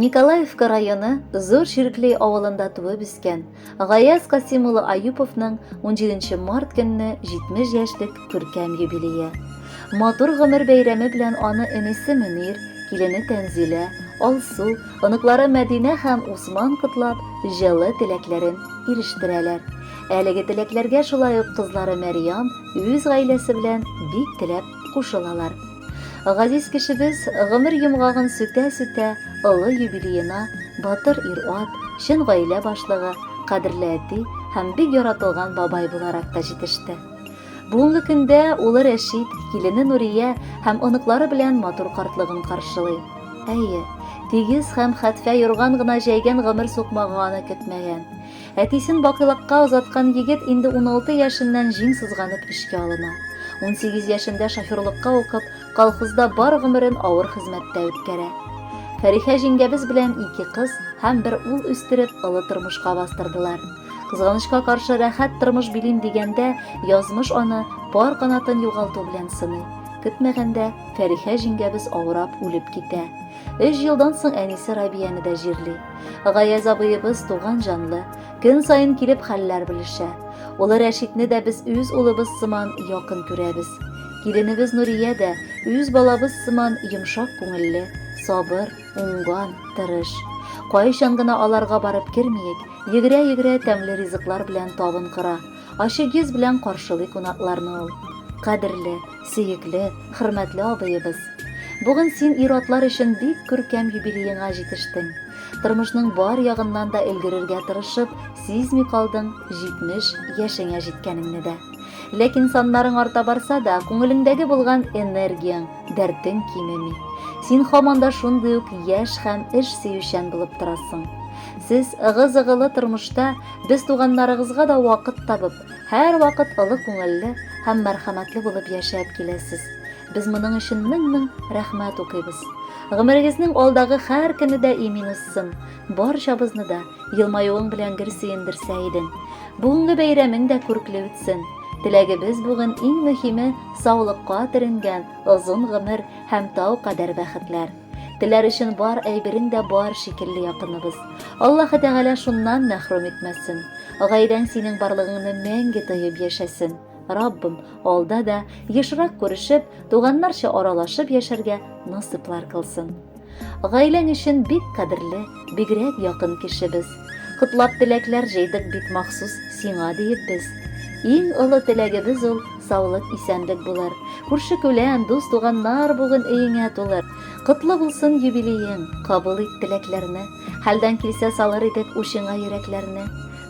Николаевка районы Зур Ширеклей авылында туып үскән Гаяз Касим улы Аюповның 17 март көнне 70 яшьлек күркәм юбилее. Матур гомер бәйрәме белән аны энесе Мөнир, килене Тәнзилә, Алсу, оныклары Мәдинә һәм Усман котлап, җылы теләкләрен ирештерәләр. Әлеге теләкләргә шулай ук кызлары Мәрьям үз гаиләсе белән бик теләп кушылалар. Газиз кешебез гомер йомгагын сүтә-сүтә олы юбилеена батыр ир-ат, чын гаилә башлыгы, кадерле әти һәм бик яратылган бабай буларак та җитеште. Бүгенге көндә улы Рәшит, килене Нурия һәм оныклары белән матур картлыгын каршылый. Әйе, тигез һәм хәтфә юрган гына җәйгән гомер сукмагы аны көтмәгән. Әтисен бакыйлыкка озаткан егет инде 16 яшеннән җиң сызганып эшкә алына. 18 яшендә шоферлыкка укып, колхозда бар гомерен авыр хезмәттә үткәрә. Фәрихә җиңгәбез белән 2 кыз һәм 1 ул үстереп, олы тормышка бастырдылар. Кызганычка каршы рәхәт тормыш билим дигәндә, язмыш аны пар канатын югалту белән сыный. Көтмәгәндә Фәрихә җиңгәбез авырап үлеп китә. 3 елдан соң әнисе Рабияне дә җирли. Гаяз абыебыз туган җанлы, көн сайын килеп хәлләр белешә. Улы Рәшитне дә без үз улыбыз сыман якын күрәбез. Киленебез Нурия дә үз балабыз сыман йомшак күңелле, сабыр, уңган, тырыш. Кайчан гына аларга барып кермиек, йөгерә-йөгерә тәмле ризыклар белән табын кыра. Ачы йөз белән каршылый кунакларны ул. Кадерле, сөекле, хөрмәтле абыебыз. Бүген син ир-атлар өчен бик күркәм юбилееңа җитештең. Тормышның бар ягыннан да өлгерергә тырышып, сизми калдың 70 яшеңә җиткәнеңне дә. Ләкин саннарың арта барса да, күңелеңдәге булган энергияң, дәртең кимеми. Син һаман да шундый ук яшь һәм эш сөючән булып торасың. Сез ыгы-зыгылы тормышта без туганнарыгызга да вакыт табып, һәр вакыт олы күңелле һәм мәрхәмәтле булып яшәп киләсез. Без моның өчен мең рәхмәт укыйбыз. Гомерегезнең алдагы һәр көне дә имин уссын. Барчабызны да елмаюың белән гөр сөендерсә идең. Бүгенге бәйрәмең дә күркле үтсен. Теләгебез бүген иң мөһиме саулыкка төренгән озын гомер һәм тау кадәр бәхетләр. Теләр өчен бар әйберең дә бар шикелле якыныбыз. Аллаһы Тәгалә шуннан мәхрүм итмәсен. Гаиләң синең барлыгыңны мәңге тоеп яшәсен. Раббым алда да ешрак күрешеп, туганнарча аралашып яшәргә насыйплар кылсын. Гаиләң өчен бик кадерле, бигрәк якын кешебез. Котлап теләкләр җыйдык бит махсус сиңа диеп без. Иң олы теләгебез ул саулык, исәнлек булыр. Күрше-күлән, дус туганнар бүген өеңә тулыр. Котлы булсын юбилеең, кабул ит теләкләрне. Хәлдән килсә салыр идек ушыңа йөрәкләрне.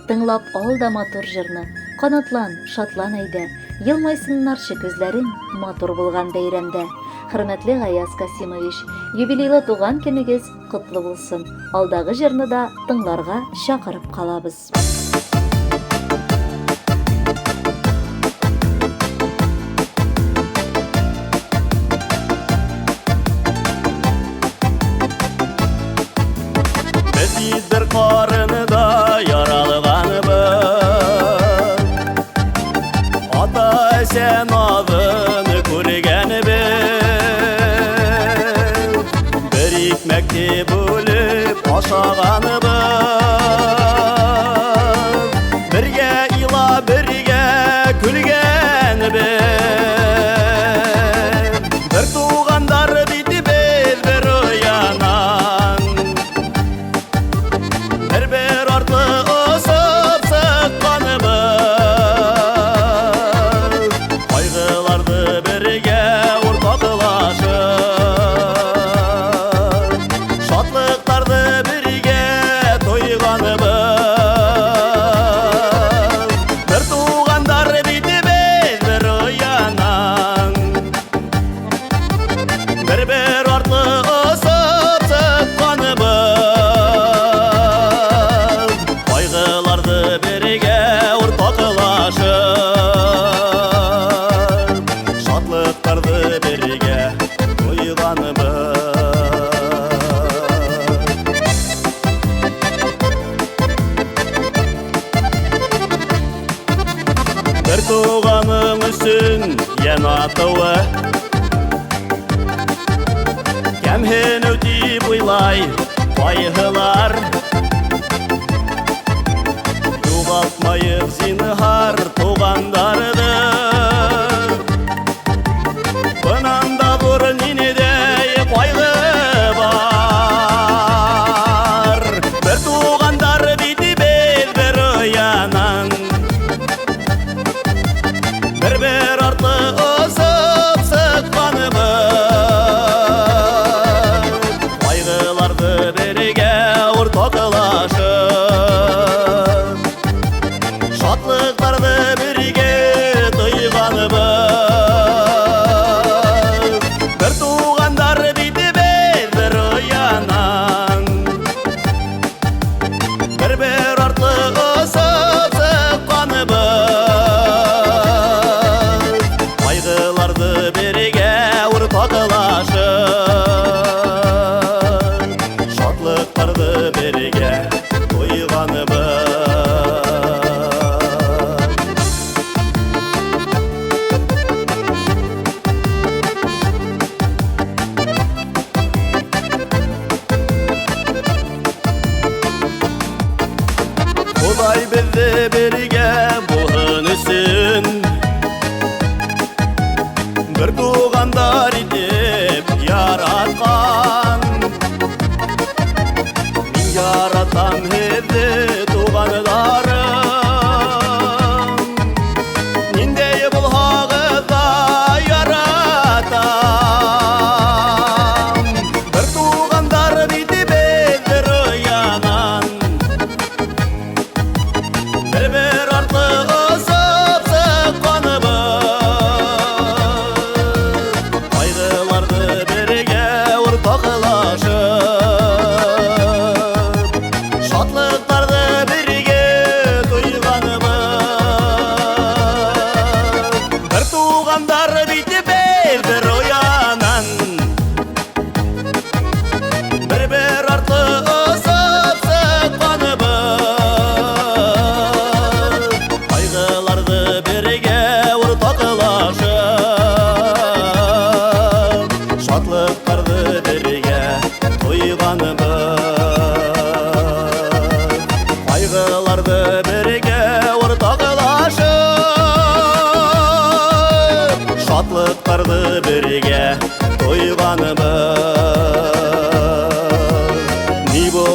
Тыңлап ал да матур җырны. Канатлан, шатлан әйдә. Елмайсыннарчы күзләрең матур булган бәйрәмдә. Хөрмәтле Гаяз Касимович, юбилейлы туган көнегез котлы булсын. Алдагы җырны да тыңларга чакырып калабыз. Бездер карыныда яралганыбыз, ата сен авыны күргәнебез, бер икмәкте бүлеп ашаганыбыз, бергә ила, бергә күлгәнебез, бер тугандар бите без бер уянан, бер артлы осып сыкканыбыз, кайгыларды бергә уртаклашып, шатлыктарды бергә тойганыбыз, бер тугандар бите без бер уянан, бер артлы осып сыкканыбыз, кайгыларды бергә уртаклашып, шатлыктарды бергә тойганыбыз. Бер туганың өчен яна тауы, кәмһен үтип уйлай Кайгылар югалтмайык зинһар тугандарды. Бынанда бурын инедей кайгы бар. Бер тугандар бити бер уянан. Бер арты ысып сыкканыбыз. Кайгыларды берге уртаклашып, шатлыктарды берге тойганыбыз. Бер тугандар бити бер уянан. Бер арты ысып сыкканыбыз. Кайгыларды берге уртаклашып, шатлыктарды берге тойганыбыз. Құдай бізді берге бұғын үшін, бір туғандар етіп яратқан. Мен яратам еді туғандарым, нендей бұл хағыда яратам. Бір туғандар бейді бедір ұянан. Бер арты ысып сыкканыбыз. Кайгыларды берге уртаклашып, шатлыктарды берге тойганыбыз. Бер тугандар бити бер уянан. Бер арты ысып сыкканыбыз. Кайгыларды берге уртаклашып, шатлыктарды берге тойганыбыз. Кайгыларды берге уртаклашып, шатлыктарды берге тойганыбыз. Ни бу